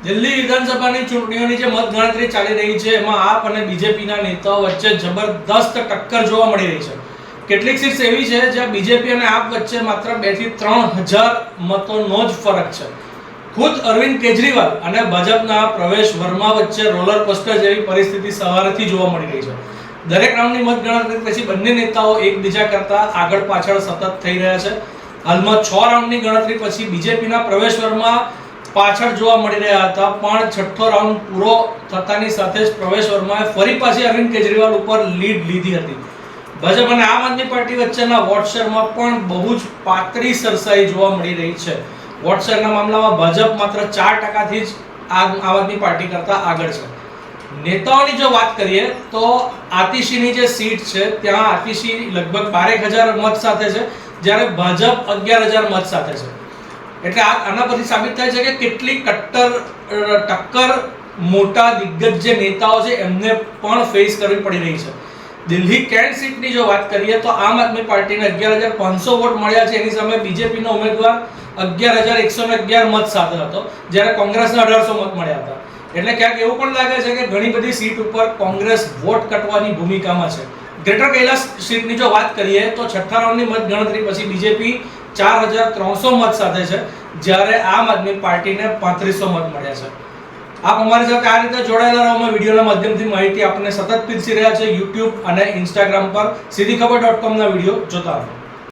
દિલ્હી વિધાનસભાની ચૂંટણીઓની જે મતગણતરી ચાલી રહી છે એમાં આપ અને બીજેપીના નેતાઓ વચ્ચે જબરદસ્ત ટક્કર જોવા મળી રહી છે. કેટલીક સીટ્સ એવી છે જ્યાં બીજેપી અને આપ વચ્ચે માત્ર 2 થી 3,000 મતોનો જ ફરક છે. ખુદ અરવિંદ કેજરીવાલ અને ભાજપના પ્રવેશ વર્મા વચ્ચે રોલર કોસ્ટર જેવી પરિસ્થિતિ સવારથી જોવા મળી રહી છે. દરેક રાઉન્ડની મતગણતરી પછી બંને નેતાઓ એકબીજા કરતા આગળ પાછળ સતત થઈ રહ્યા છે. હાલમાં 6 રાઉન્ડની ગણતરી પછી બીજેપીના પ્રવેશ વર્મા પાછળ જોવા મળી રહ્યા હતા, પણ છઠ્ઠો રાઉન્ડ પૂરો થતાની સાથે જ પ્રવેશ વર્માએ ફરી પાછી અરવિંદ કેજરીવાલ ઉપર લીડ લીધી હતી. ભાજપ અને આમ આદમી પાર્ટી વચ્ચેના વોટ શેરમાં પણ બહુ જ પાતળી સરસાઈ જોવા મળી રહી છે. વોટ શેરના મામલામાં ભાજપ માત્ર 4%થી જ આમ આદમી પાર્ટી કરતા આગળ છે. નેતાઓની જો વાત કરીએ તો આતિશીની જે સીટ છે ત્યાં આતિશી લગભગ 12,000 મત સાથે છે, જ્યારે ભાજપ 11,000 મત સાથે છે. એટલે આના પરથી સાબિત થાય છે કે કેટલી ટક્કર મોટા દિગ્ગજ જે નેતાઓ છે એમને પણ ફેસ કરવી પડી રહી છે. દિલ્હી કેન્ટ સીટની જો વાત કરીએ તો આમ આદમી પાર્ટીને 11,500 વોટ મળ્યા છે, એની સામે બીજેપીનો ઉમેદવાર 11,111 મત સાથે હતો, જ્યારે કોંગ્રેસને 1,800 મત મળ્યા હતા. એટલે ક્યાંક એવું પણ લાગે છે કે ઘણી બધી સીટ ઉપર કોંગ્રેસ વોટ કટવાની ભૂમિકામાં છે. ગ્રેટર કૈલાસ સીટની જો વાત કરીએ તો છઠ્ઠા રાઉન્ડની મત ગણતરી પછી બીજેપી 4,300 મત સાથે છે, જ્યારે આમ આદમી પાર્ટીને 3500 મત મળ્યા છે. આપ અમારી સાથે આ રીતે જોડાયેલા રહો. અમે વિડીયોના માધ્યમથી માહિતી આપને સતત પીરસી રહ્યા છે. YouTube અને Instagram પર સીધીખબર.com ના વિડીયો જોતા રહો.